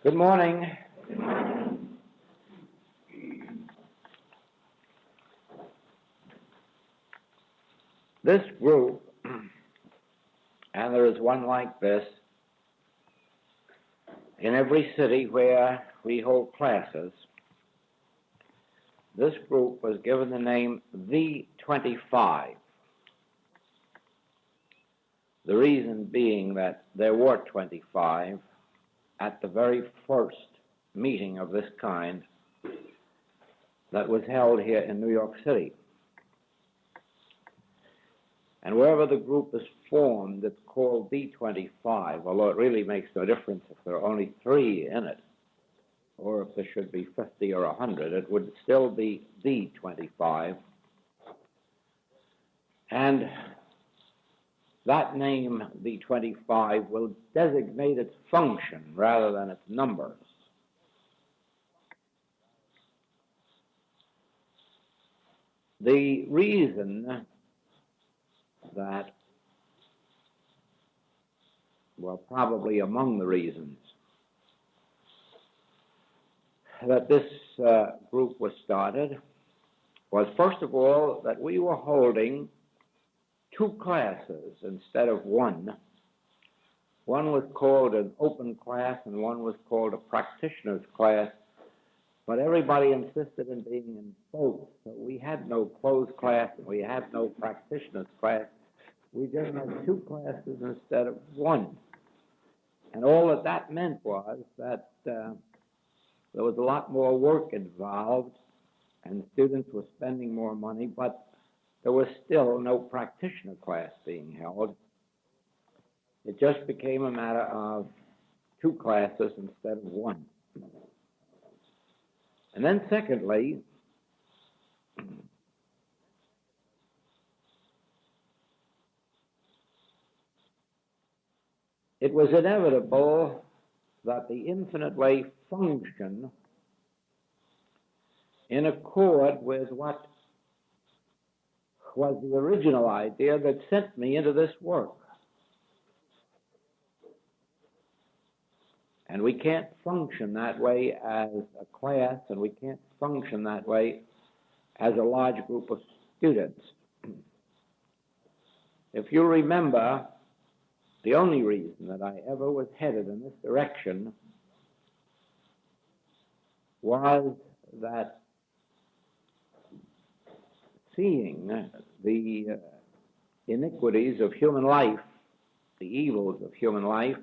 Good morning. This group, and there is one like this in every city where we hold classes, this group was given the name the 25. The reason being that there were 25 at the very first meeting of this kind that was held here in New York City. And wherever the group is formed, it's called the 25, although it really makes no difference if there are only 3 in it, or if there should be 50 or 100, it would still be the 25. And that name, the 25, will designate its function rather than its numbers. The reason that, well, probably among the reasons that this group was started was, first of all, that we were holding 2 classes instead of 1. One was called an open class and one was called a practitioner's class, but everybody insisted in being in both. So we had no closed class and we had no practitioner's class. We just had 2 classes instead of 1. And all that meant was that there was a lot more work involved and students were spending more money, but there was still no practitioner class being held. It just became a matter of 2 classes instead of 1. And then secondly, it was inevitable that the infinite way function in accord with what was the original idea that sent me into this work. And we can't function that way as a class, and we can't function that way as a large group of students. If you remember, the only reason that I ever was headed in this direction was that seeing the iniquities of human life, the evils of human life,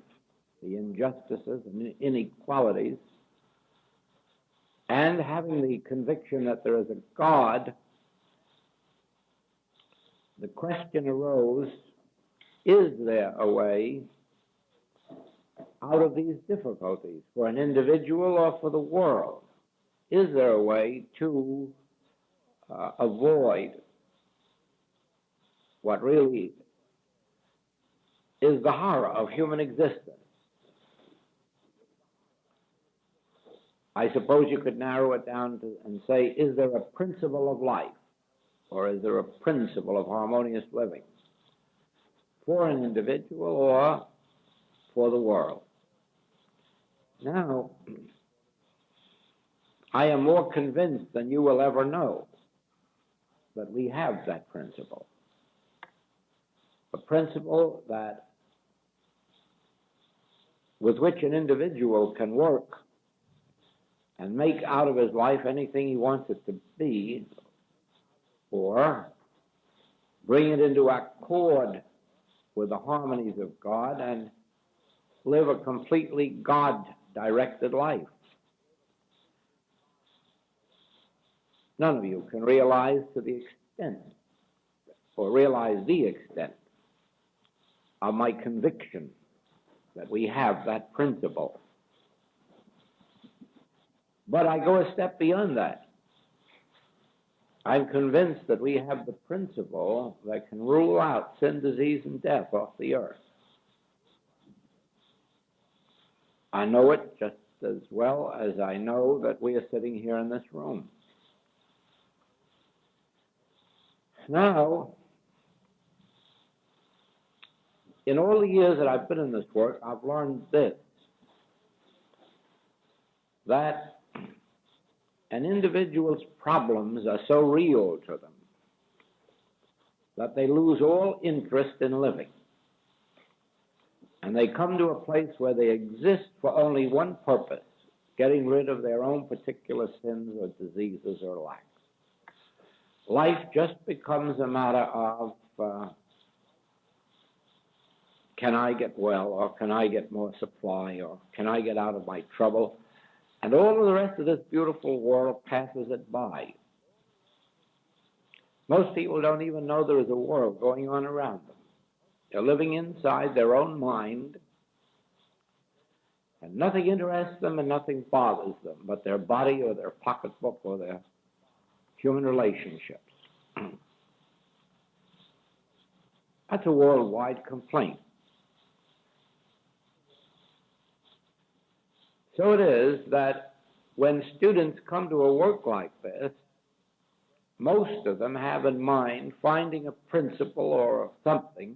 the injustices and inequalities, and having the conviction that there is a God, the question arose, is there a way out of these difficulties for an individual or for the world? Is there a way to avoid what really is the horror of human existence? I suppose you could narrow it down to and say, is there a principle of life, or is there a principle of harmonious living for an individual or for the world? Now, I am more convinced than you will ever know that we have that principle. A principle that with which an individual can work and make out of his life anything he wants it to be, or bring it into accord with the harmonies of God and live a completely God-directed life. None of you can realize to the extent, or realize the extent of my conviction that we have that principle. But I go a step beyond that. I'm convinced that we have the principle that can rule out sin, disease, and death off the earth. I know it just as well as I know that we are sitting here in this room. Now, in all the years that I've been in this work, I've learned this, that an individual's problems are so real to them that they lose all interest in living. And they come to a place where they exist for only one purpose, getting rid of their own particular sins or diseases or lacks. Life just becomes a matter of, can I get well, or can I get more supply, or can I get out of my trouble? And all of the rest of this beautiful world passes it by. Most people don't even know there is a world going on around them. They're living inside their own mind, and nothing interests them and nothing bothers them but their body or their pocketbook or their human relationships. That's a worldwide complaint. So it is that when students come to a work like this, most of them have in mind finding a principle or something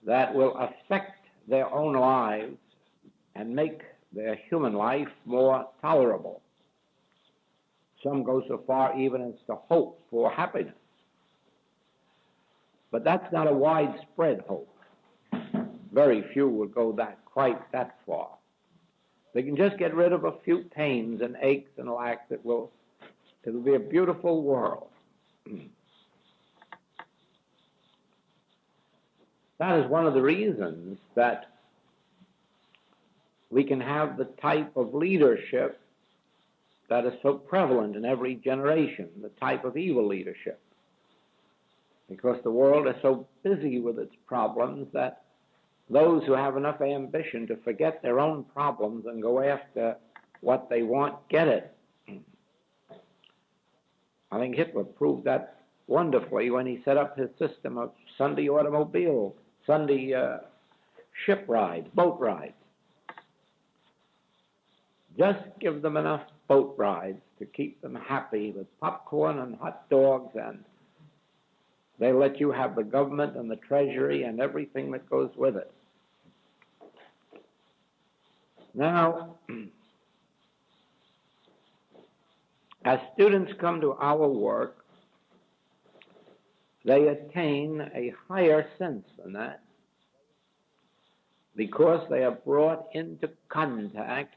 that will affect their own lives and make their human life more tolerable. Some go so far even as to hope for happiness. But that's not a widespread hope. Very few will go quite that far. They can just get rid of a few pains and aches and lacks. It'll be a beautiful world. That is one of the reasons that we can have the type of leadership that is so prevalent in every generation, the type of evil leadership. Because the world is so busy with its problems that those who have enough ambition to forget their own problems and go after what they want get it. I think Hitler proved that wonderfully when he set up his system of Sunday ship rides, boat rides. Just give them enough boat rides to keep them happy with popcorn and hot dogs, and they let you have the government and the treasury and everything that goes with it. Now, as students come to our work, they attain a higher sense than that because they are brought into contact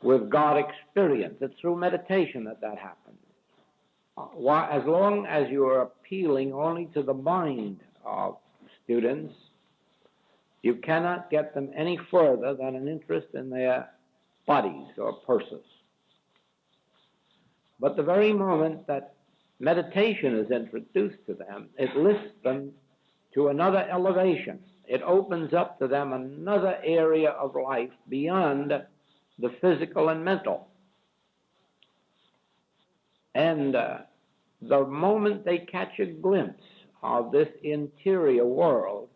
with God experience. It's through meditation that happens. As long as you are appealing only to the mind of students, you cannot get them any further than an interest in their bodies or purses. But the very moment that meditation is introduced to them, it lifts them to another elevation. It opens up to them another area of life beyond the physical and mental. And the moment they catch a glimpse of this interior world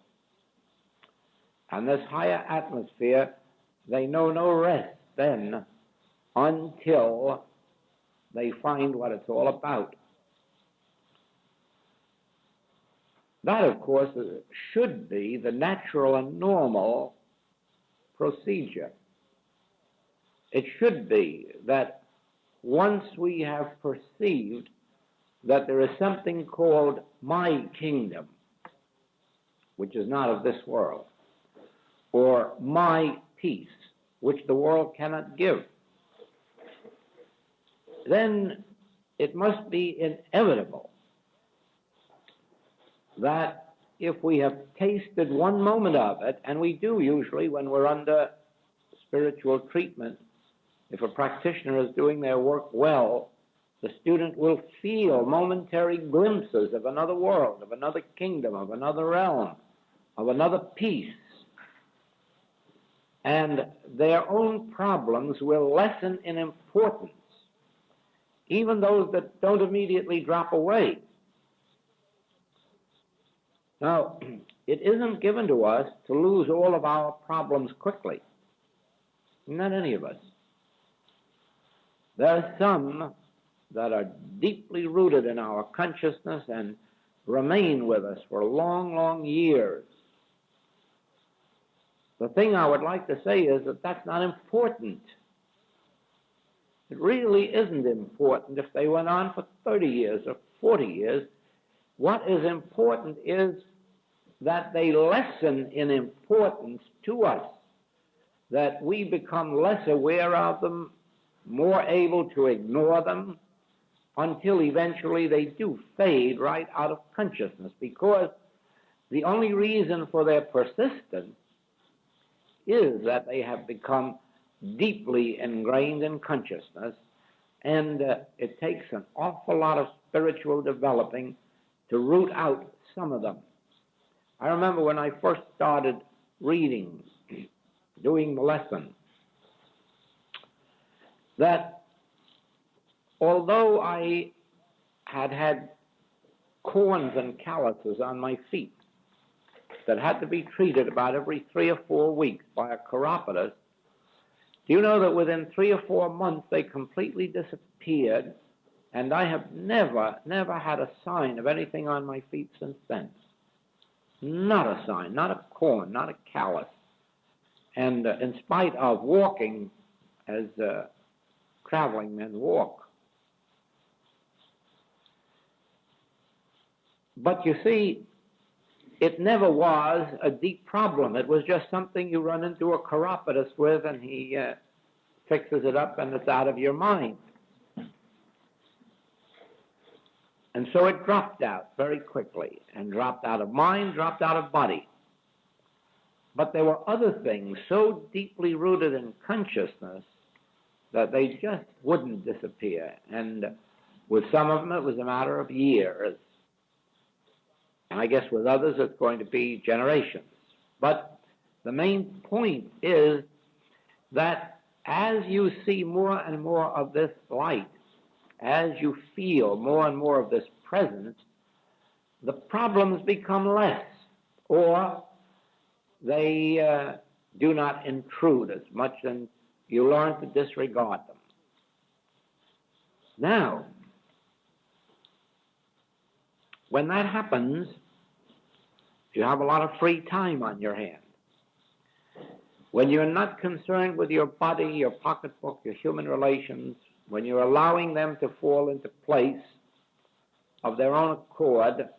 and this higher atmosphere, they know no rest then until they find what it's all about. That, of course, should be the natural and normal procedure. It should be that once we have perceived that there is something called my kingdom, which is not of this world, or my peace, which the world cannot give, then it must be inevitable that if we have tasted one moment of it, and we do usually when we're under spiritual treatment, if a practitioner is doing their work well, the student will feel momentary glimpses of another world, of another kingdom, of another realm, of another peace. And their own problems will lessen in importance, even those that don't immediately drop away. Now, it isn't given to us to lose all of our problems quickly. Not any of us. There are some that are deeply rooted in our consciousness and remain with us for long, long years. The thing I would like to say is that that's not important. It really isn't important if they went on for 30 years or 40 years. What is important is that they lessen in importance to us, that we become less aware of them, more able to ignore them, until eventually they do fade right out of consciousness, because the only reason for their persistence is that they have become deeply ingrained in consciousness, and it takes an awful lot of spiritual developing to root out some of them. I remember when I first started reading, doing the lesson, that although I had had corns and calluses on my feet that had to be treated about every 3 or 4 weeks by a chiropodist, do you know that within 3 or 4 months they completely disappeared, and I have never had a sign of anything on my feet since then. Not a sign, not a corn, not a callus. And in spite of walking as traveling men walk. But you see, it never was a deep problem. It was just something you run into a chiropodist with, and he fixes it up, and it's out of your mind. And so it dropped out very quickly, and dropped out of mind, dropped out of body. But there were other things so deeply rooted in consciousness that they just wouldn't disappear. And with some of them, it was a matter of years. And I guess with others, it's going to be generations. But the main point is that as you see more and more of this light, as you feel more and more of this presence, the problems become less, or they do not intrude as much, and you learn to disregard them. Now, when that happens, you have a lot of free time on your hand. When you're not concerned with your body, your pocketbook, your human relations, when you're allowing them to fall into place of their own accord,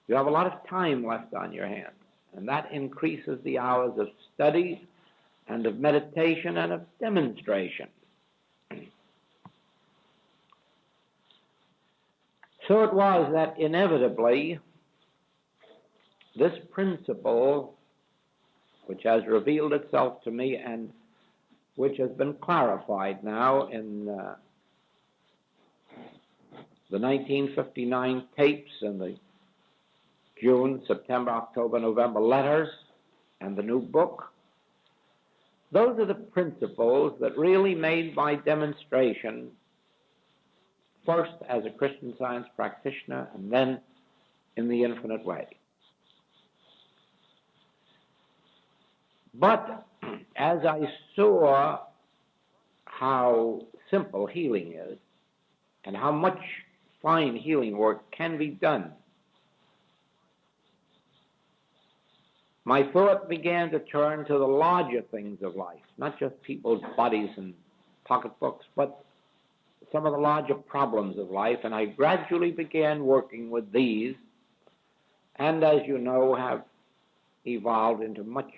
you have a lot of time left on your hands. And that increases the hours of study and of meditation and of demonstration. So it was that inevitably this principle, which has revealed itself to me and which has been clarified now in the 1959 tapes and the June, September, October, November letters and the new book, those are the principles that really made my demonstration, first as a Christian Science practitioner and then in the infinite way. But as I saw how simple healing is and how much fine healing work can be done, my thought began to turn to the larger things of life, not just people's bodies and pocketbooks, but some of the larger problems of life, and I gradually began working with these, and as you know, have evolved into much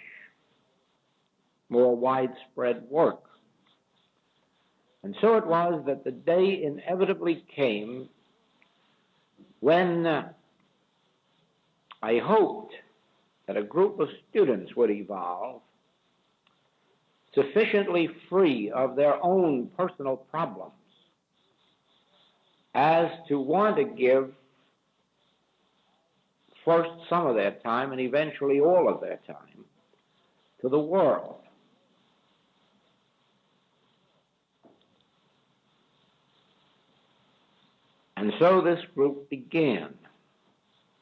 more widespread work. And so it was that the day inevitably came when I hoped that a group of students would evolve sufficiently free of their own personal problems as to want to give first some of their time and eventually all of their time to the world. And so this group began.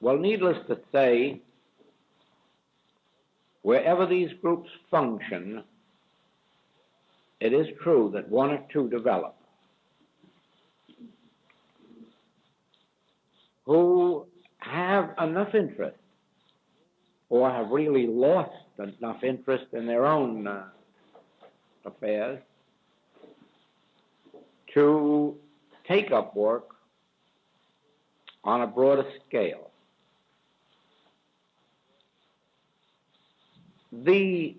Well, needless to say, wherever these groups function, it is true that one or two develop who have enough interest or have really lost enough interest in their own affairs to take up work on a broader scale. The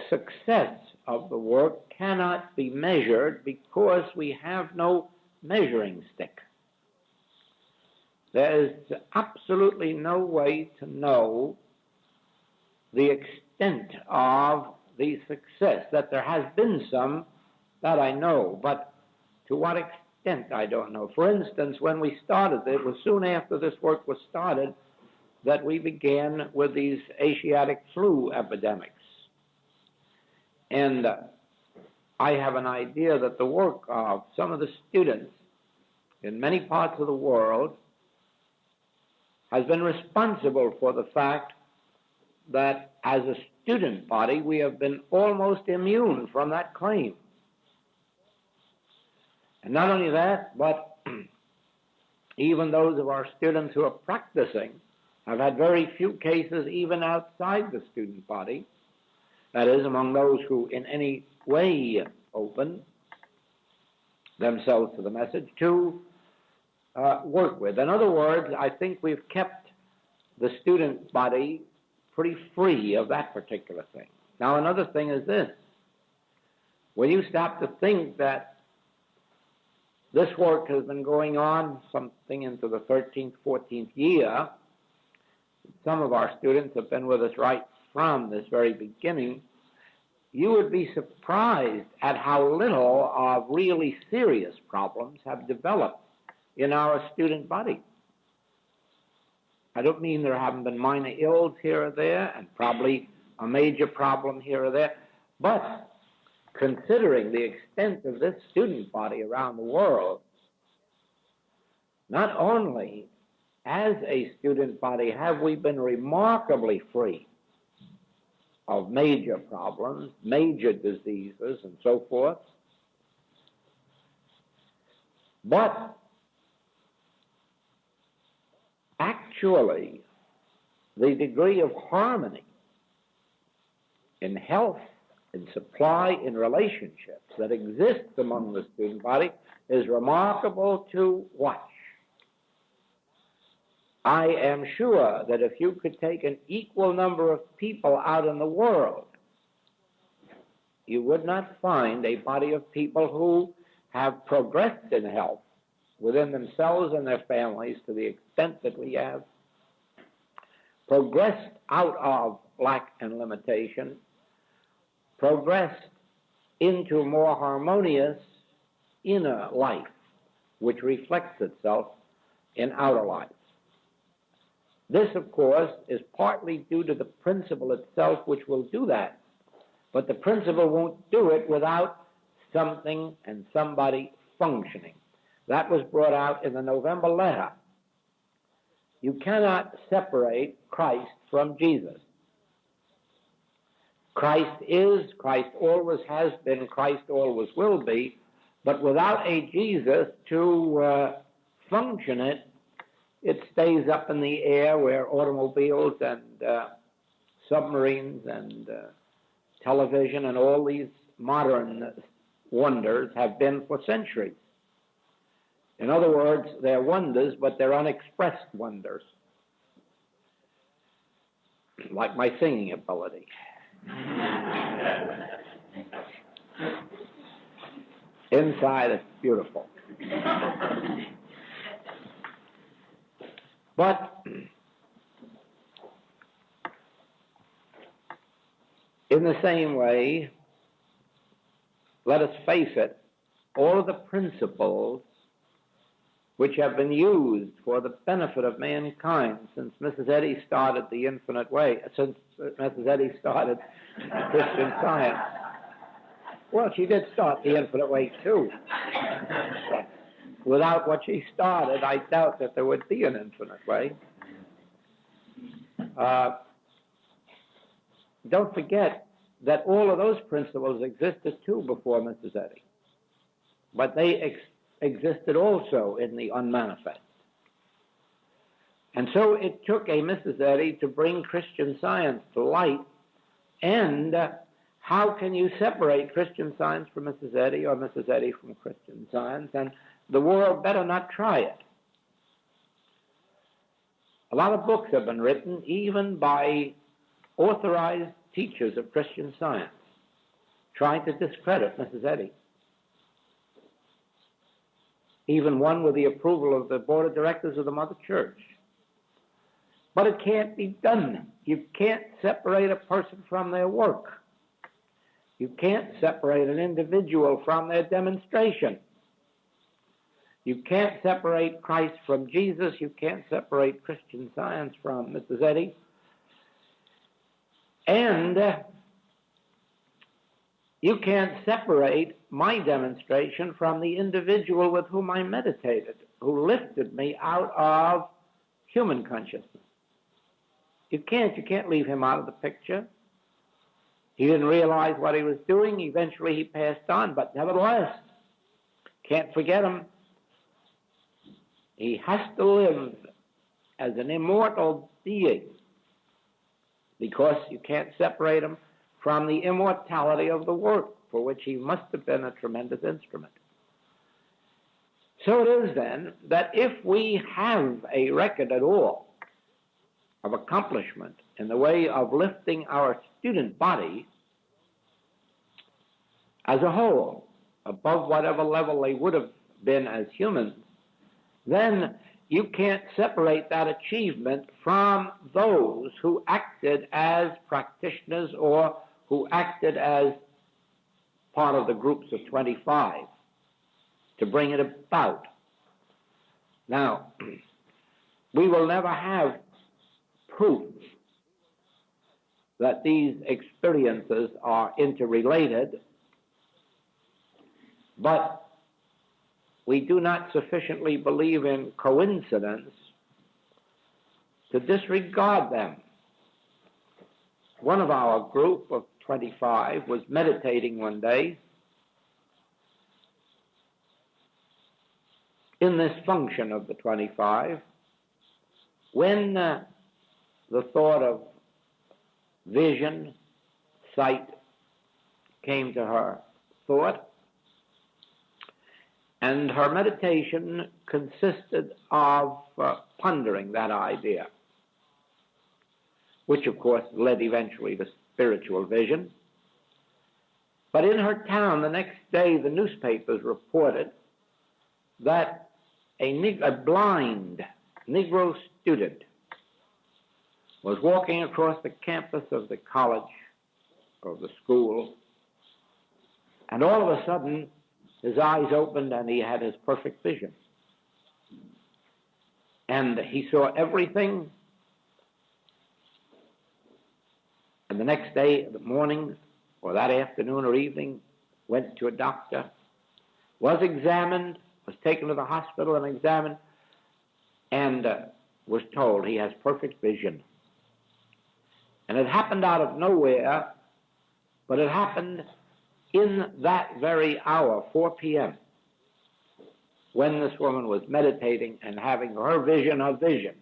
success of the work cannot be measured because we have no measuring stick. There is absolutely no way to know the extent of the success. That there has been some, that I know, but to what extent I don't know. For instance, when we started, it was soon after this work was started that we began with these Asiatic flu epidemics. And I have an idea that the work of some of the students in many parts of the world has been responsible for the fact that as a student body we have been almost immune from that claim. And not only that, but even those of our students who are practicing have had very few cases even outside the student body, that is, among those who in any way open themselves to the message, to work with. In other words, I think we've kept the student body pretty free of that particular thing. Now, another thing is this. When you stop to think that this work has been going on something into the 13th, 14th year, some of our students have been with us right from this very beginning, you would be surprised at how little of really serious problems have developed in our student body. I don't mean there haven't been minor ills here or there, and probably a major problem here or there, but considering the extent of this student body around the world, not only as a student body have we been remarkably free of major problems, major diseases, and so forth, but actually the degree of harmony in health, in supply, in relationships that exists among the student body is remarkable to watch. I am sure that if you could take an equal number of people out in the world, you would not find a body of people who have progressed in health within themselves and their families to the extent that we have, progressed out of lack and limitation, progressed into more harmonious inner life, which reflects itself in outer life. This, of course, is partly due to the principle itself, which will do that. But the principle won't do it without something and somebody functioning. That was brought out in the November letter. You cannot separate Christ from Jesus. Christ is, Christ always has been, Christ always will be, but without a Jesus to function it, it stays up in the air where automobiles and submarines and television and all these modern wonders have been for centuries. In other words, they're wonders, but they're unexpressed wonders, like my singing ability. Inside, it's beautiful. But in the same way, let us face it, all of the principles which have been used for the benefit of mankind since Mrs. Eddy started the infinite way, since Mrs. Eddy started Christian Science. Well, she did start the infinite way too. Without what she started, I doubt that there would be an infinite way. Don't forget that all of those principles existed too before Mrs. Eddy. But they existed also in the unmanifest. And so it took a Mrs. Eddy to bring Christian Science to light And how can you separate Christian Science from Mrs. Eddy or Mrs. Eddy from Christian Science? And the world better not try it. A lot of books have been written, even by authorized teachers of Christian Science, trying to discredit Mrs. Eddy. Even one with the approval of the board of directors of the Mother Church. But it can't be done. You can't separate a person from their work. You can't separate an individual from their demonstration. You can't separate Christ from Jesus. You can't separate Christian Science from Mrs. Eddy. And you can't separate my demonstration from the individual with whom I meditated, who lifted me out of human consciousness. You can't leave him out of the picture. He didn't realize what he was doing. Eventually he passed on, but nevertheless, can't forget him. He has to live as an immortal being, because you can't separate him from the immortality of the work for which he must have been a tremendous instrument. So it is then that if we have a record at all of accomplishment in the way of lifting our student body as a whole above whatever level they would have been as humans, then you can't separate that achievement from those who acted as practitioners or who acted as part of the groups of 25 to bring it about. Now, we will never have proof that these experiences are interrelated, but we do not sufficiently believe in coincidence to disregard them. One of our group of 25 was meditating one day in this function of the 25 when the thought of vision, sight came to her thought. And her meditation consisted of pondering that idea, which of course led eventually to spiritual vision. But in her town the next day, the newspapers reported that a blind Negro student was walking across the campus of the college, of the school, and all of a sudden his eyes opened and he had his perfect vision. And he saw everything. And the next day, the morning, or that afternoon or evening, went to a doctor, was examined, was taken to the hospital and examined, and was told he has perfect vision. And it happened out of nowhere, but it happened in that very hour, 4 p.m., when this woman was meditating and having her vision of vision.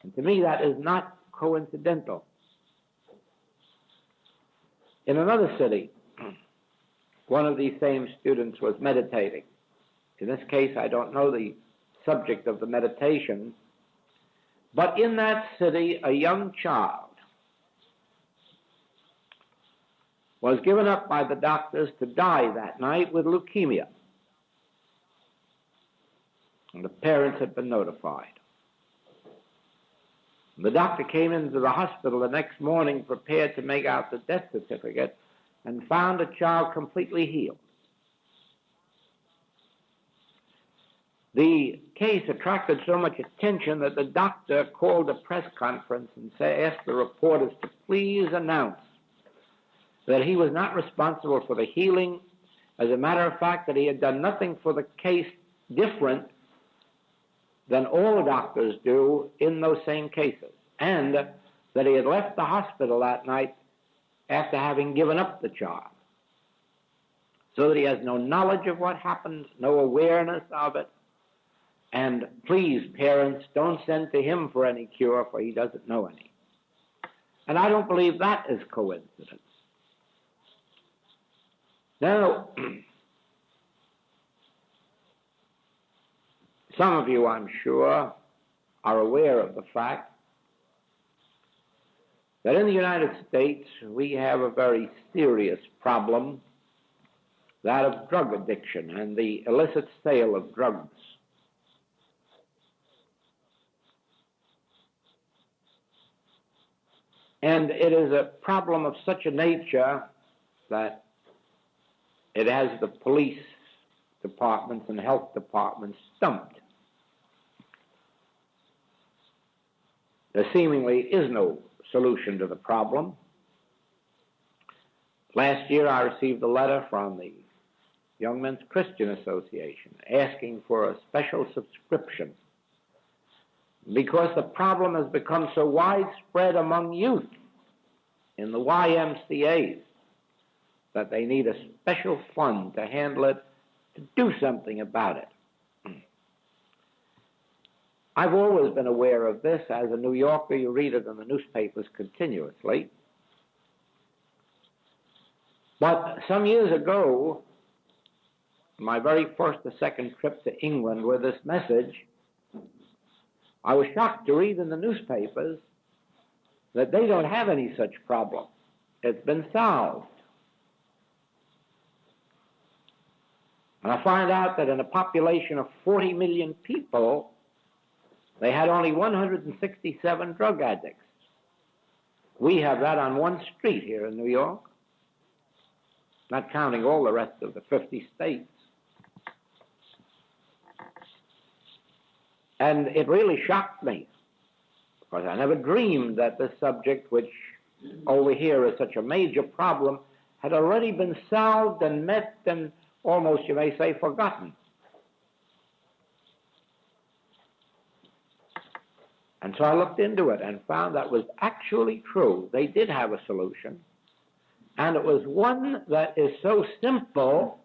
And to me, that is not coincidental. In another city, one of these same students was meditating. In this case, I don't know the subject of the meditation, but in that city, a young child was given up by the doctors to die that night with leukemia. And the parents had been notified. The doctor came into the hospital the next morning prepared to make out the death certificate and found the child completely healed. The case attracted so much attention that the doctor called a press conference and asked the reporters to please announce that he was not responsible for the healing. As a matter of fact, that he had done nothing for the case different than all doctors do in those same cases, and that he had left the hospital that night after having given up the child, so that he has no knowledge of what happened, no awareness of it. And please, parents, don't send to him for any cure, for he doesn't know any. And I don't believe that is coincidence. Now, some of you, I'm sure, are aware of the fact that in the United States we have a very serious problem, that of drug addiction and the illicit sale of drugs. And it is a problem of such a nature that it has the police departments and health departments stumped. There seemingly is no solution to the problem. Last year I received a letter from the Young Men's Christian Association asking for a special subscription because the problem has become so widespread among youth in the YMCAs that they need a special fund to handle it, to do something about it. I've always been aware of this. As a New Yorker, you read it in the newspapers continuously. But some years ago, my very first or second trip to England with this message, I was shocked to read in the newspapers that they don't have any such problem. It's been solved. And I find out that in a population of 40 million people, they had only 167 drug addicts. We have that on one street here in New York, not counting all the rest of the 50 states. And it really shocked me, because I never dreamed that this subject, which over here is such a major problem, had already been solved and met and almost, you may say, forgotten. And so I looked into it and found that was actually true. They did have a solution, and it was one that is so simple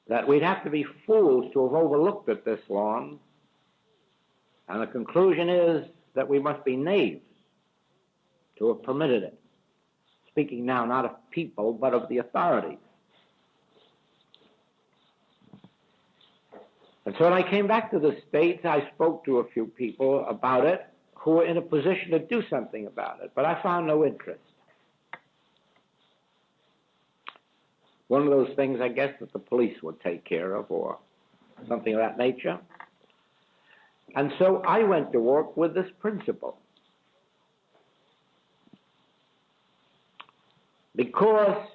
that we'd have to be fools to have overlooked it this long. And the conclusion is that we must be knaves to have permitted it. Speaking now not of people, but of the authorities. And so when I came back to the States, I spoke to a few people about it who were in a position to do something about it, but I found no interest. One of those things, I guess, that the police would take care of, or something of that nature. And so I went to work with this principle. Because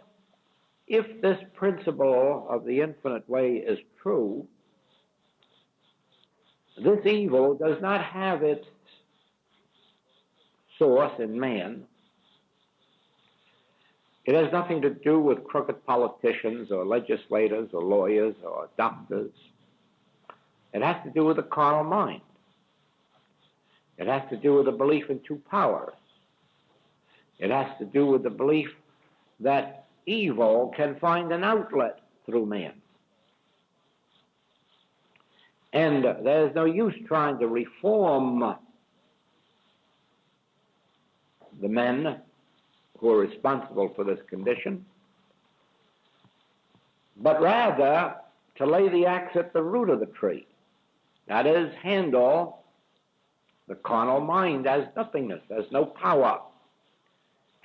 if this principle of the infinite way is true, this evil does not have its source in man. It has nothing to do with crooked politicians or legislators or lawyers or doctors. It has to do with the carnal mind. It has to do with the belief in two powers. It has to do with the belief that evil can find an outlet through man. And there's no use trying to reform the men who are responsible for this condition, but rather to lay the axe at the root of the tree. That is, handle the carnal mind as nothingness, as no power,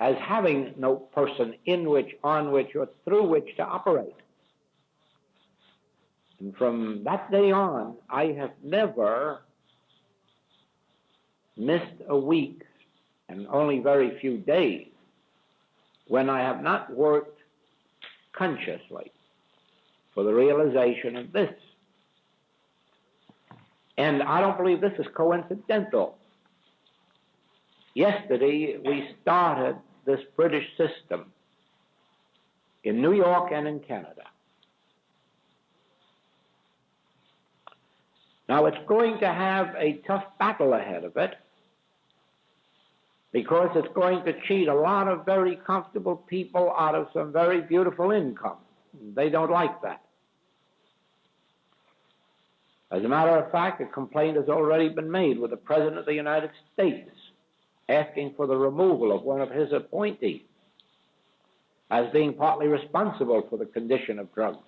as having no person in which, on which, or through which to operate. And from that day on, I have never missed a week, and only very few days, when I have not worked consciously for the realization of this. And I don't believe this is coincidental. Yesterday, we started this British system in New York and in Canada. Now, it's going to have a tough battle ahead of it, because it's going to cheat a lot of very comfortable people out of some very beautiful income. They don't like that. As a matter of fact, a complaint has already been made with the President of the United States asking for the removal of one of his appointees as being partly responsible for the condition of drugs,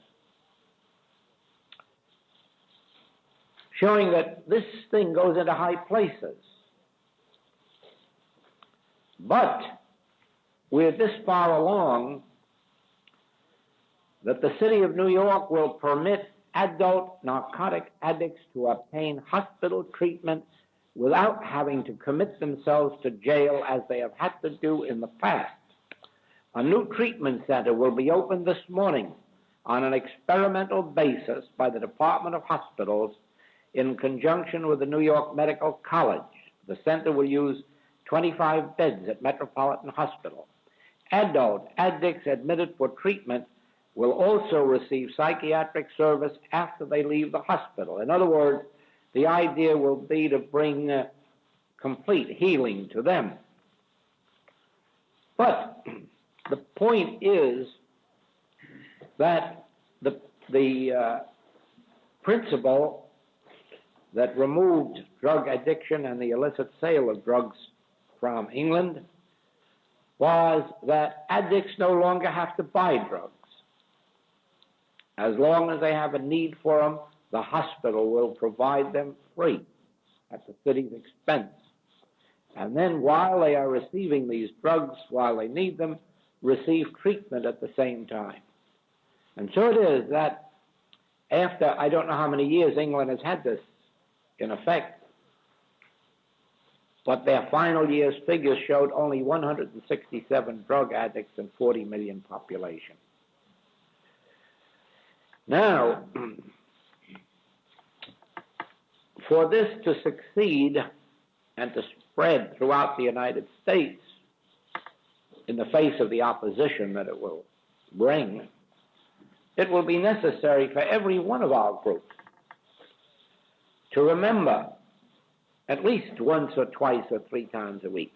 showing that this thing goes into high places. But we're this far along that the city of New York will permit adult narcotic addicts to obtain hospital treatment without having to commit themselves to jail as they have had to do in the past. A new treatment center will be opened this morning on an experimental basis by the Department of Hospitals in conjunction with the New York Medical College. The center will use 25 beds at Metropolitan Hospital. Adult addicts admitted for treatment will also receive psychiatric service after they leave the hospital. In other words, the idea will be to bring complete healing to them. But the point is that the principle that removed drug addiction and the illicit sale of drugs from England was that addicts no longer have to buy drugs. As long as they have a need for them, the hospital will provide them free at the city's expense. And then while they are receiving these drugs, while they need them, receive treatment at the same time. And so it is that after, I don't know how many years England has had this in effect, but their final year's figures showed only 167 drug addicts and 40 million population. Now, for this to succeed and to spread throughout the United States in the face of the opposition that it will bring, it will be necessary for every one of our groups to remember at least once or twice or 3 times a week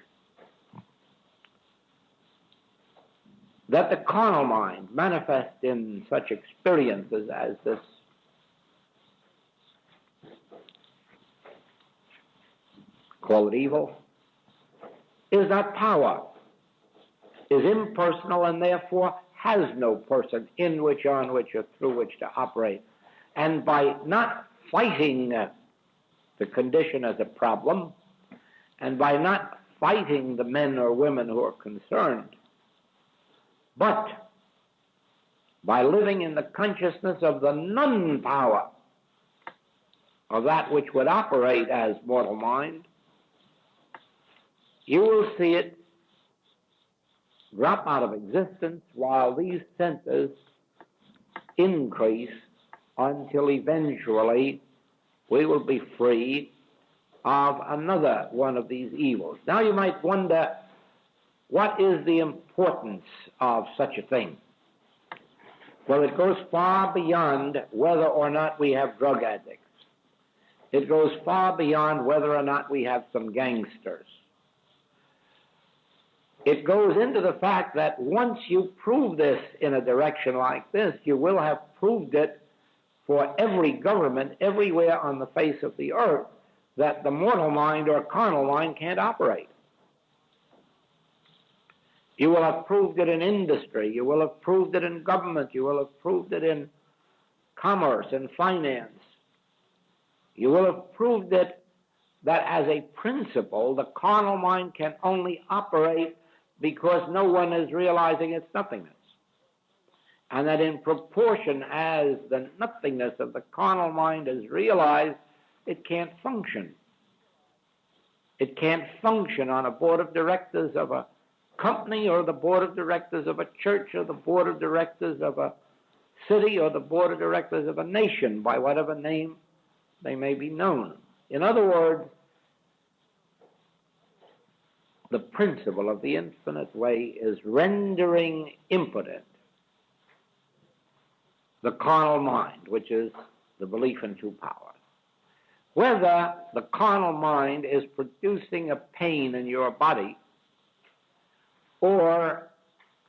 that the carnal mind manifests in such experiences as this call it evil, is not power, is impersonal, and therefore has no person in which, on which, or through which to operate. And by not fighting the condition as a problem, and by not fighting the men or women who are concerned, but by living in the consciousness of the non-power of that which would operate as mortal mind, you will see it drop out of existence while these centers increase until eventually we will be free of another one of these evils. Now you might wonder, what is the importance of such a thing? Well, it goes far beyond whether or not we have drug addicts. It goes far beyond whether or not we have some gangsters. It goes into the fact that once you prove this in a direction like this, you will have proved it for every government everywhere on the face of the earth that the mortal mind or carnal mind can't operate. You will have proved it in industry. You will have proved it in government. You will have proved it in commerce and finance. You will have proved it that as a principle, the carnal mind can only operate because no one is realizing its nothingness. And that in proportion as the nothingness of the carnal mind is realized, it can't function. It can't function on a board of directors of a company or the board of directors of a church or the board of directors of a city or the board of directors of a nation, by whatever name they may be known. In other words, the principle of the infinite way is rendering impotent the carnal mind, which is the belief in two powers. Whether the carnal mind is producing a pain in your body or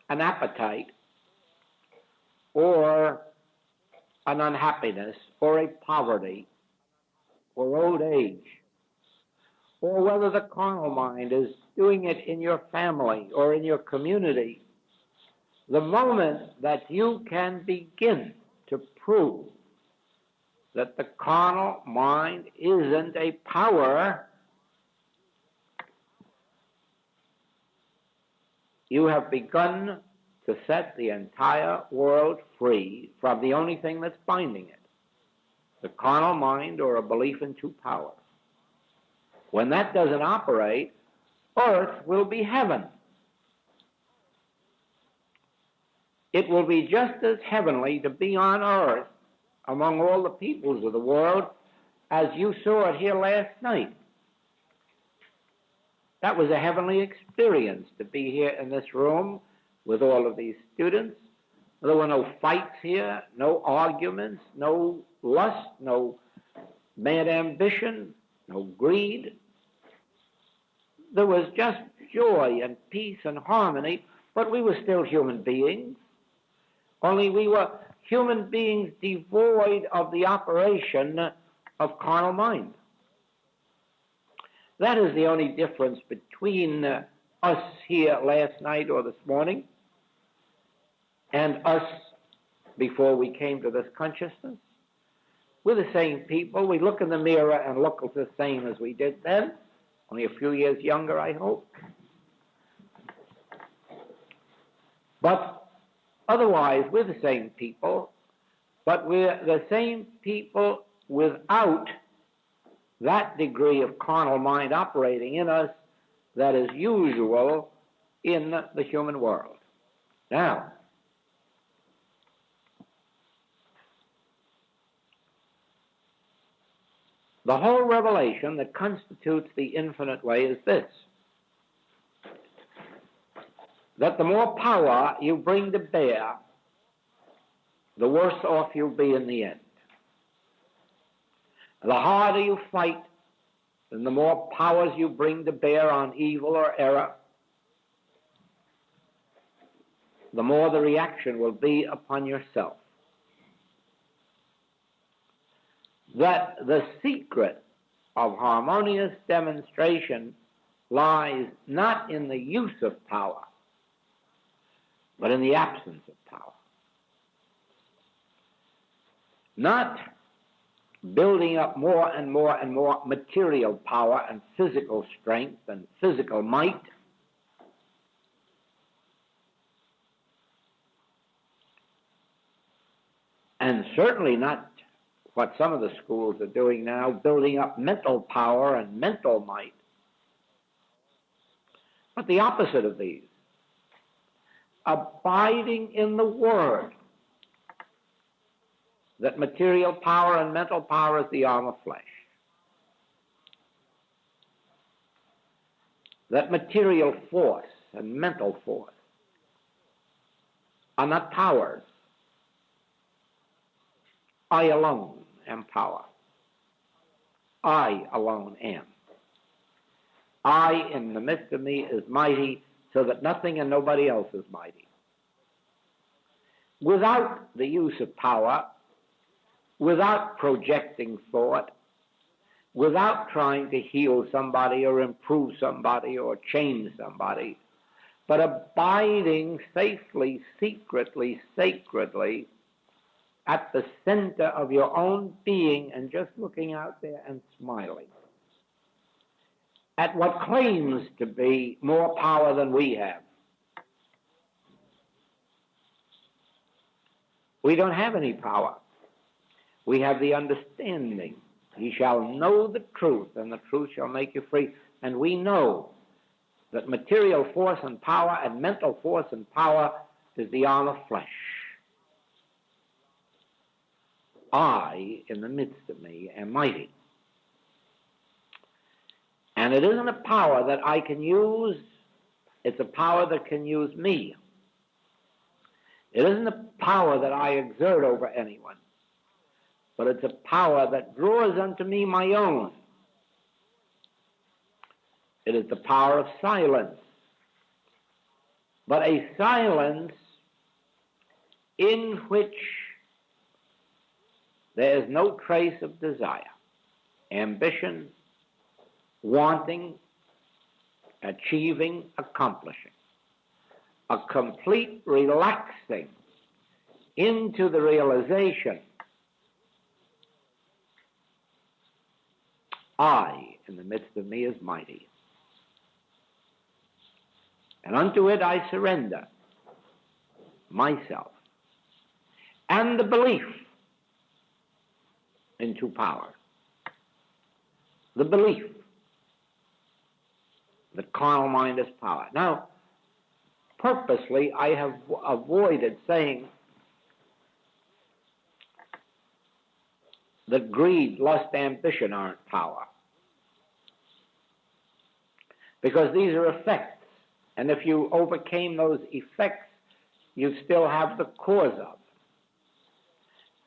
an appetite or an unhappiness or a poverty or old age, or whether the carnal mind is doing it in your family or in your community, the moment that you can begin to prove that the carnal mind isn't a power, you have begun to set the entire world free from the only thing that's binding it, the carnal mind or a belief in two powers. When that doesn't operate, earth will be heaven. It will be just as heavenly to be on earth among all the peoples of the world as you saw it here last night. That was a heavenly experience to be here in this room with all of these students. There were no fights here, no arguments, no lust, no mad ambition, no greed. There was just joy and peace and harmony, but we were still human beings. Only we were human beings devoid of the operation of carnal mind. That is the only difference between us here last night or this morning and us before we came to this consciousness. We're the same people. We look in the mirror and look the same as we did then, only a few years younger, I hope. But otherwise, we're the same people, but we're the same people without that degree of carnal mind operating in us that is usual in the human world. Now, the whole revelation that constitutes the infinite way is this: that the more power you bring to bear, the worse off you'll be in the end. The harder you fight, and the more powers you bring to bear on evil or error, the more the reaction will be upon yourself. That the secret of harmonious demonstration lies not in the use of power, but in the absence of power. Not building up more and more and more material power and physical strength and physical might, and certainly not what some of the schools are doing now, building up mental power and mental might, but the opposite of these, abiding in the Word, that material power and mental power is the arm of flesh. That material force and mental force are not powers. I alone am power. I alone am. I in the midst of me is mighty, so that nothing and nobody else is mighty. Without the use of power, without projecting thought, without trying to heal somebody or improve somebody or change somebody, but abiding safely, secretly, sacredly at the center of your own being and just looking out there and smiling at what claims to be more power than we have. We don't have any power. We have the understanding. Ye shall know the truth, and the truth shall make you free. And we know that material force and power and mental force and power is the arm of flesh. I, in the midst of me, am mighty. And it isn't a power that I can use, it's a power that can use me. It isn't a power that I exert over anyone, but it's a power that draws unto me my own. It is the power of silence, but a silence in which there is no trace of desire. ambition, wanting, achieving, accomplishing. A complete relaxing into the realization, I, in the midst of me, is mighty. And unto it I surrender myself and the belief into power. The belief that carnal mind is power. Now, purposely, I have avoided saying that greed, lust, ambition aren't power. Because these are effects. And if you overcame those effects, you still have the cause of.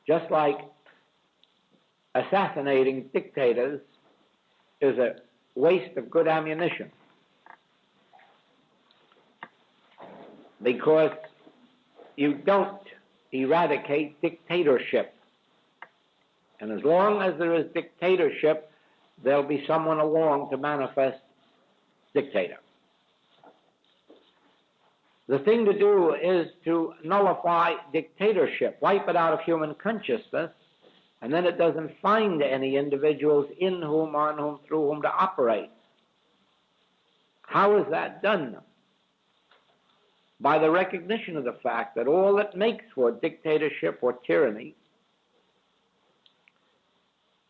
Just like assassinating dictators is a waste of good ammunition. Because you don't eradicate dictatorship. And as long as there is dictatorship, there'll be someone along to manifest dictator. The thing to do is to nullify dictatorship, wipe it out of human consciousness, and then it doesn't find any individuals in whom, on whom, through whom to operate. How is that done? By the recognition of the fact that all that makes for dictatorship or tyranny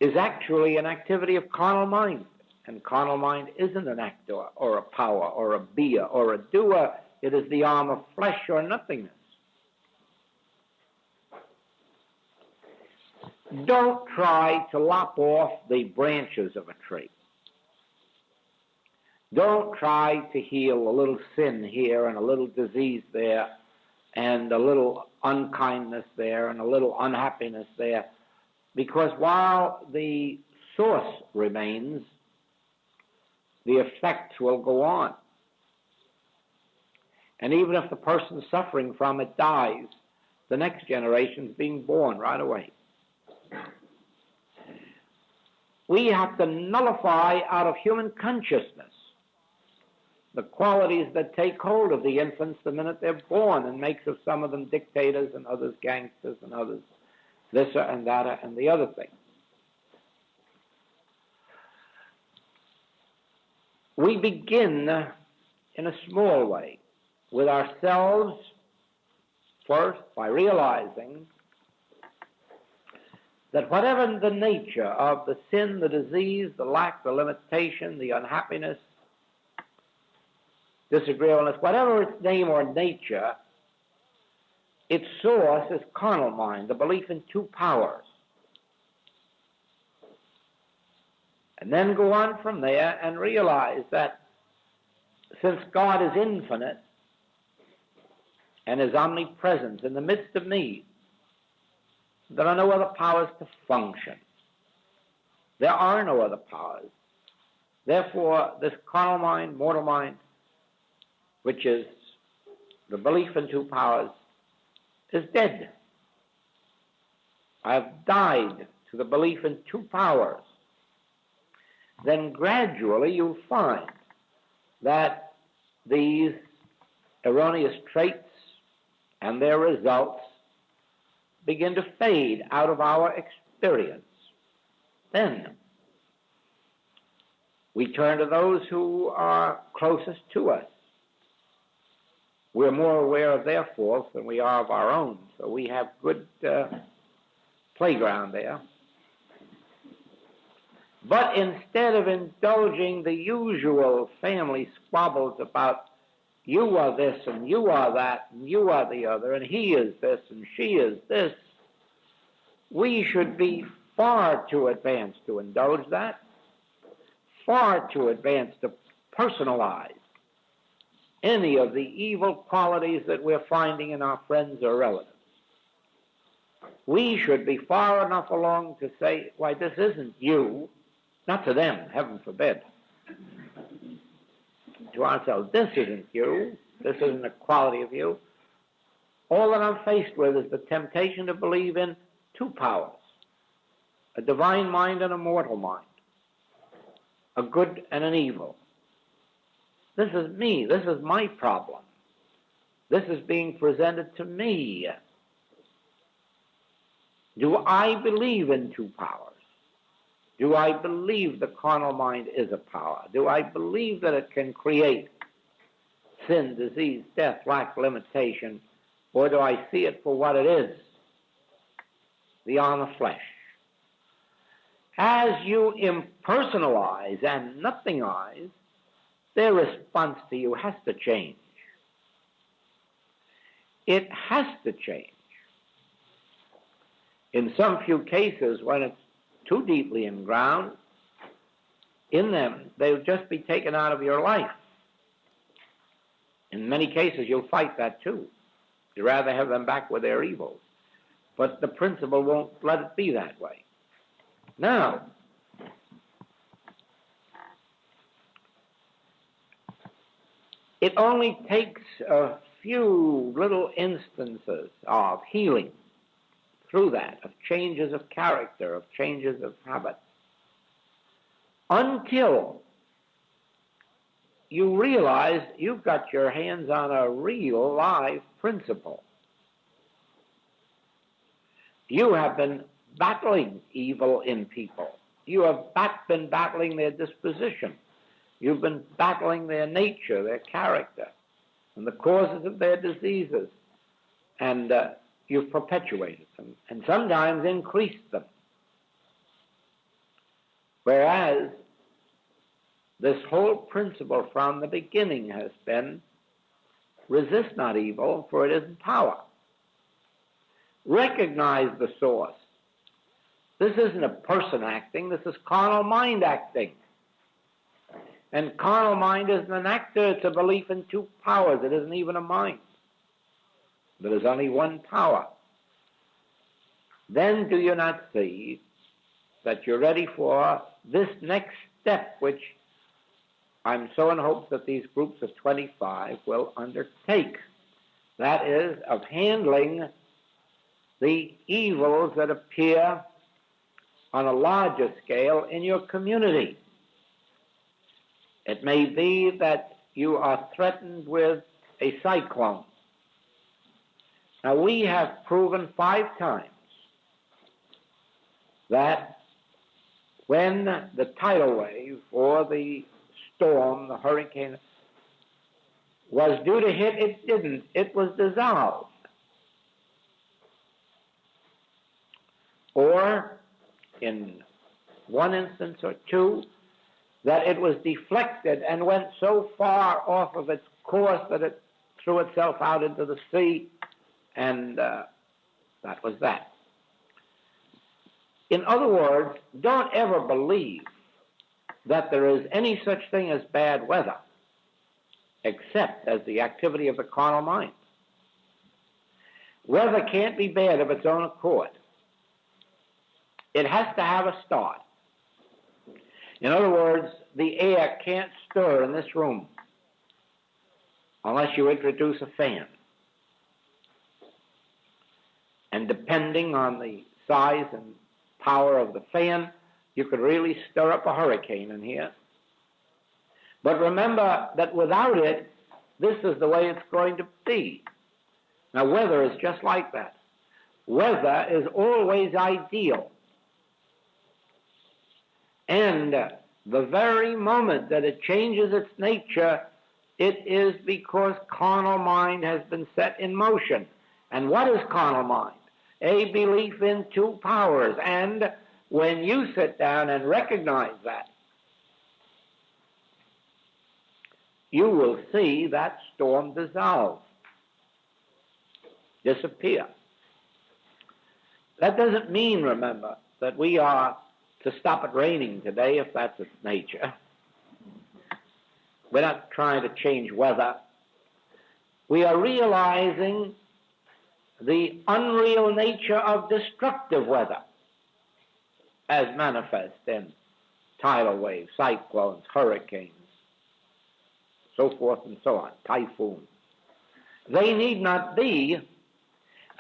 is actually an activity of carnal mind. And carnal mind isn't an actor or a power or a beer or a doer. It is the arm of flesh or nothingness. Don't try to lop off the branches of a tree. Don't try to heal a little sin here and a little disease there and a little unkindness there and a little unhappiness there. Because while the source remains, the effects will go on. And even if the person suffering from it dies, the next generation is being born right away. We have to nullify out of human consciousness the qualities that take hold of the infants the minute they're born and makes of some of them dictators and others gangsters and others this and that and the other thing. We begin in a small way with ourselves first by realizing that whatever the nature of the sin, the disease, the lack, the limitation, the unhappiness, disagreeableness, whatever its name or nature, its source is carnal mind, the belief in two powers. And then go on from there and realize that since God is infinite and is omnipresent in the midst of me, there are no other powers to function. There are no other powers. Therefore, this carnal mind, mortal mind, which is the belief in two powers, is dead. I have died to the belief in two powers. Then gradually you'll find that these erroneous traits and their results begin to fade out of our experience. Then we turn to those who are closest to us. We're more aware of their faults than we are of our own, so we have good playground there. But instead of indulging the usual family squabbles about you are this and you are that and you are the other and he is this and she is this, we should be far too advanced to indulge that, far too advanced to personalize any of the evil qualities that we're finding in our friends or relatives. We should be far enough along to say, why, this isn't you. Not to them, heaven forbid. To ourselves, this isn't you. This isn't a quality of you. All that I'm faced with is the temptation to believe in two powers, a divine mind and a mortal mind. a good and an evil. This is me. This is my problem. This is being presented to me. Do I believe in two powers? Do I believe the carnal mind is a power? Do I believe that it can create sin, disease, death, lack, limitation? Or do I see it for what it is, beyond the flesh? As you impersonalize and nothingize, their response to you has to change. It has to change. In some few cases, when it's too deeply ingrained in them, they'll just be taken out of your life. In many cases, you'll fight that too. You'd rather have them back with their evils. But the principle won't let it be that way. Now, it only takes a few little instances of healing through that, of changes of character, of changes of habit, until you realize you've got your hands on a real live principle. You have been battling evil in people. You have been battling their disposition. You've been battling their nature, their character, and the causes of their diseases. And you've perpetuated them, and sometimes increased them. Whereas this whole principle from the beginning has been, resist not evil, for it isn't power. Recognize the source. This isn't a person acting, this is carnal mind acting. And carnal mind isn't an actor, it's a belief in two powers. It isn't even a mind. There is only one power. Then do you not see that you're ready for this next step, which I'm so in hopes that these groups of 25 will undertake? That is, of handling the evils that appear on a larger scale in your community. It may be that you are threatened with a cyclone. Now, we have proven 5 times that when the tidal wave or the storm, the hurricane, was due to hit, it didn't. It was dissolved. Or, in one instance or two, that it was deflected and went so far off of its course that it threw itself out into the sea, and that was that. In other words, don't ever believe that there is any such thing as bad weather, except as the activity of the carnal mind. Weather can't be bad of its own accord. It has to have a start. In other words, the air can't stir in this room unless you introduce a fan. And depending on the size and power of the fan, you could really stir up a hurricane in here. But remember that without it, this is the way it's going to be. Now, weather is just like that. Weather is always ideal. And the very moment that it changes its nature, it is because carnal mind has been set in motion. And what is carnal mind? A belief in two powers. And when you sit down and recognize that, you will see that storm dissolve, disappear. That doesn't mean, remember, that we are to stop it raining today if that's its nature. We're not trying to change weather. We are realizing the unreal nature of destructive weather as manifest in tidal waves, cyclones, hurricanes, so forth and so on, typhoons. They need not be.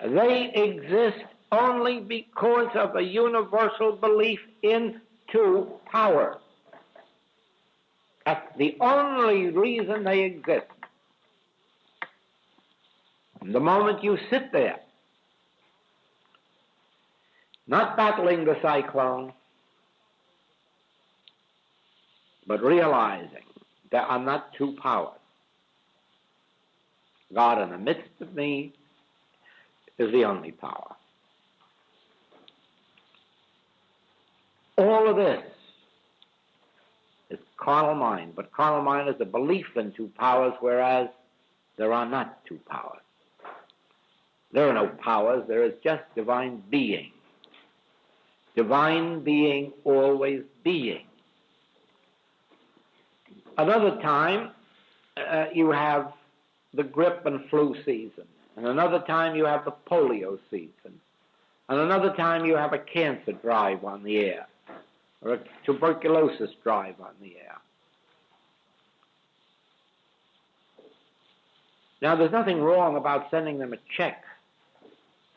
They exist only because of a universal belief in two powers. That's the only reason they exist. And the moment you sit there, not battling the cyclone, but realizing there are not two powers. God in the midst of me is the only power. All of this is carnal mind, but carnal mind is a belief in two powers, whereas there are not two powers. There are no powers, there is just divine being. Divine being, always being. Another time, you have the grip and flu season. And another time, you have the polio season. And another time, you have a cancer drive on the air, or a tuberculosis drive on the air. Now, there's nothing wrong about sending them a check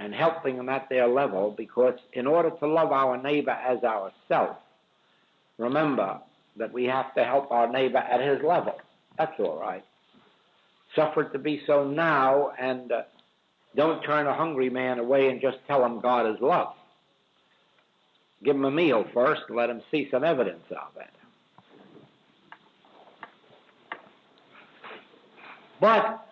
and helping them at their level, because in order to love our neighbor as ourselves, remember that we have to help our neighbor at his level. That's all right. Suffer it to be so now, and don't turn a hungry man away and just tell him God is love. Give him a meal first and let him see some evidence of it. But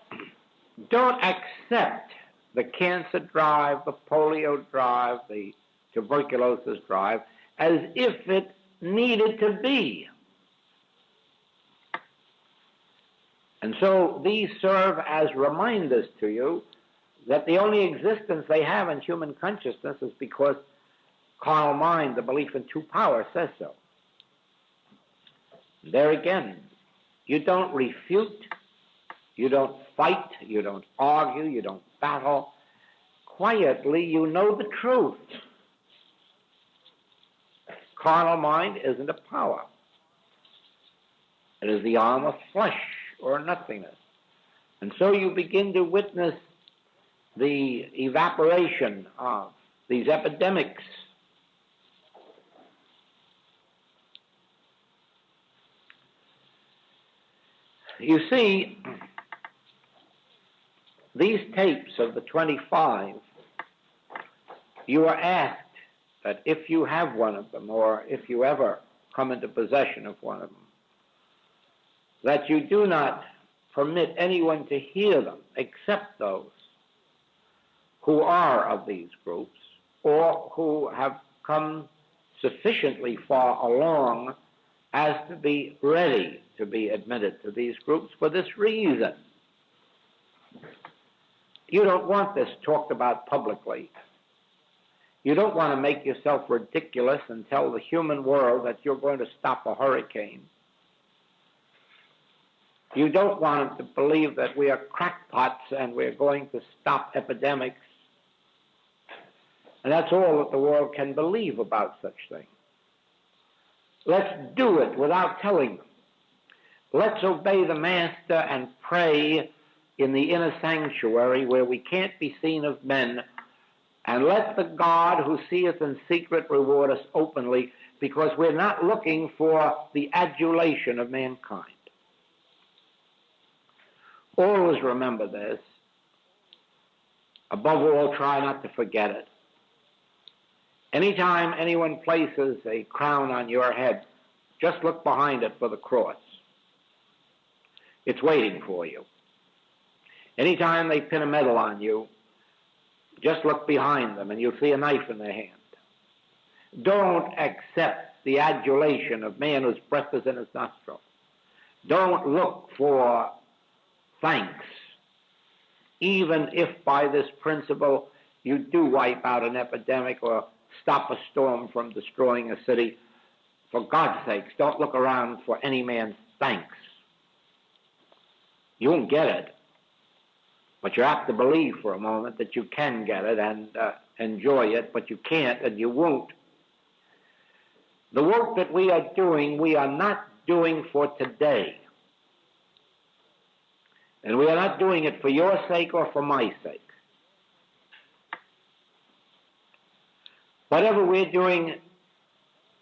don't accept the cancer drive, the polio drive, the tuberculosis drive, as if it needed to be. And so these serve as reminders to you that the only existence they have in human consciousness is because carnal mind, the belief in two powers, says so. There again, you don't refute, you don't fight, you don't argue, you don't battle. Quietly, you know the truth. Carnal mind isn't a power. It is the arm of flesh or nothingness. And so you begin to witness the evaporation of these epidemics. You see, these tapes of the 25, you are asked that if you have one of them, or if you ever come into possession of one of them, that you do not permit anyone to hear them except those who are of these groups or who have come sufficiently far along as to be ready to be admitted to these groups for this reason. You don't want this talked about publicly. You don't want to make yourself ridiculous and tell the human world that you're going to stop a hurricane. You don't want them to believe that we are crackpots and we're going to stop epidemics. And that's all that the world can believe about such things. Let's do it without telling them. Let's obey the Master and pray in the inner sanctuary where we can't be seen of men, and let the God who seeth in secret reward us openly, because we're not looking for the adulation of mankind. Always remember this. Above all, try not to forget it. Anytime anyone places a crown on your head, just look behind it for the cross. It's waiting for you. Anytime they pin a medal on you, just look behind them and you'll see a knife in their hand. Don't accept the adulation of man whose breath is in his nostril. Don't look for thanks, even if by this principle you do wipe out an epidemic or stop a storm from destroying a city. For God's sakes, don't look around for any man's thanks. You won't get it, but you have to believe for a moment that you can get it and enjoy it, but you can't and you won't. The work that we are doing, we are not doing for today. And we are not doing it for your sake or for my sake. Whatever we're doing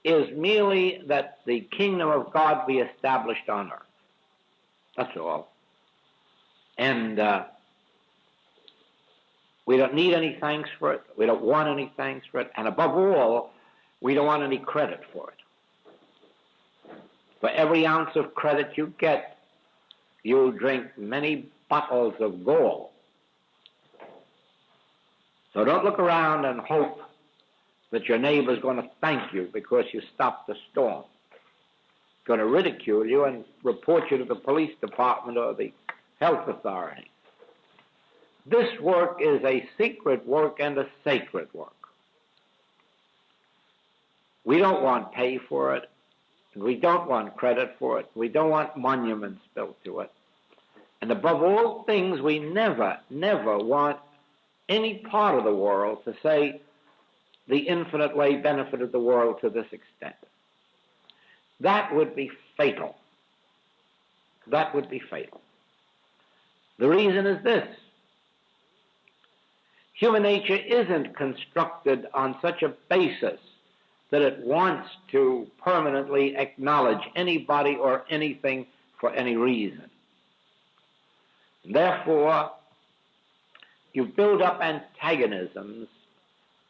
is merely that the kingdom of God be established on earth. That's all. And we don't need any thanks for it. We don't want any thanks for it. And above all, we don't want any credit for it. For every ounce of credit you get, you drink many bottles of gall. So don't look around and hope that your neighbor's going to thank you because you stopped the storm. He's going to ridicule you and report you to the police department or the health authority. This work is a secret work and a sacred work. We don't want pay for it. We don't want credit for it. We don't want monuments built to it. And above all things, we never, never want any part of the world to say the infinite way benefited the world to this extent. That would be fatal. That would be fatal. The reason is this. Human nature isn't constructed on such a basis that it wants to permanently acknowledge anybody or anything for any reason. Therefore, you build up antagonisms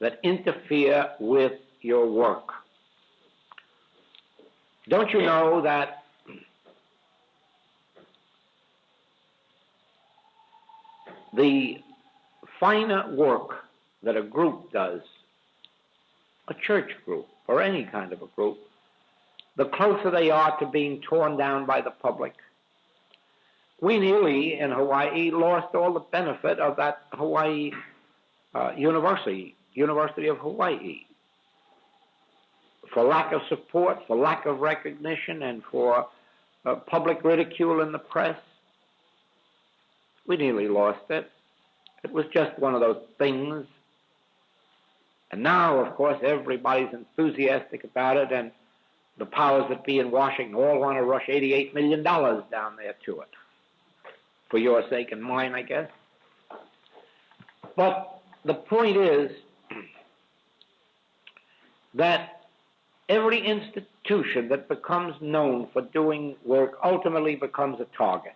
that interfere with your work. Don't you know that the finer work that a group does, a church group or any kind of a group, the closer they are to being torn down by the public? We nearly, in Hawaii, lost all the benefit of that Hawaii University of Hawaii, for lack of support, for lack of recognition, and for public ridicule in the press. We nearly lost it. It was just one of those things. And now, of course, everybody's enthusiastic about it, and the powers that be in Washington all want to rush $88 million down there to it. For your sake and mine, I guess. But the point is that every institution that becomes known for doing work ultimately becomes a target.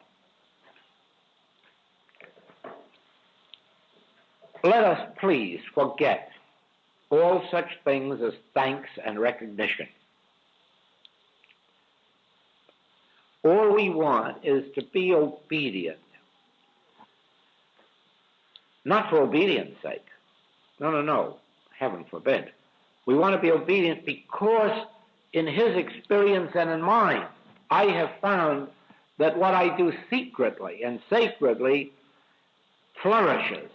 Let us please forget all such things as thanks and recognition. All we want is to be obedient. Not for obedience sake. No. Heaven forbid. We want to be obedient because in his experience and in mine, I have found that what I do secretly and sacredly flourishes.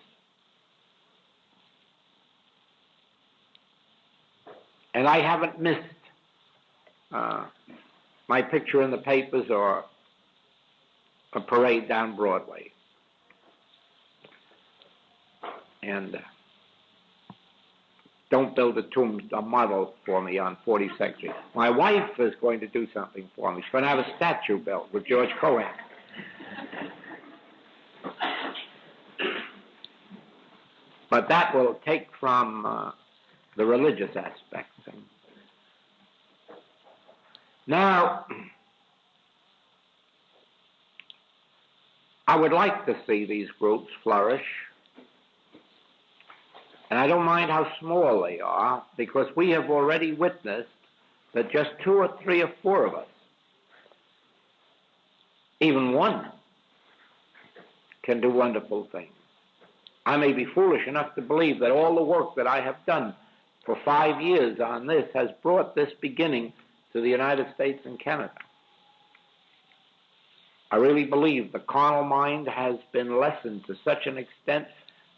And I haven't missed my picture in the papers or a parade down Broadway. And don't build a model for me on 42nd Street. My wife is going to do something for me. She's going to have a statue built with George Cohan. But that will take from the religious aspects. Now, I would like to see these groups flourish. And I don't mind how small they are, because we have already witnessed that just 2 or 3 or 4 of us, even one, can do wonderful things. I may be foolish enough to believe that all the work that I have done for 5 years on this has brought this beginning to the United States and Canada. I really believe the carnal mind has been lessened to such an extent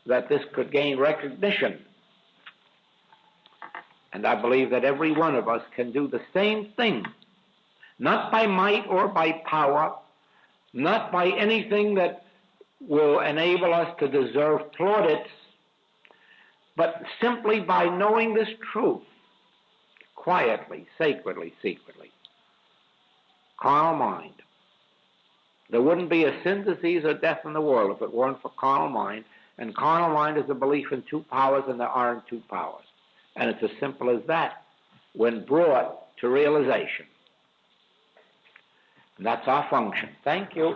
that this could gain recognition. And I believe that every one of us can do the same thing, not by might or by power, not by anything that will enable us to deserve plaudits, but simply by knowing this truth, quietly, sacredly, secretly. Carnal mind. There wouldn't be a sin, disease, or death in the world if it weren't for carnal mind. And carnal mind is a belief in 2 powers, and there aren't 2 powers. And it's as simple as that. when brought to realization. And that's our function. Thank you.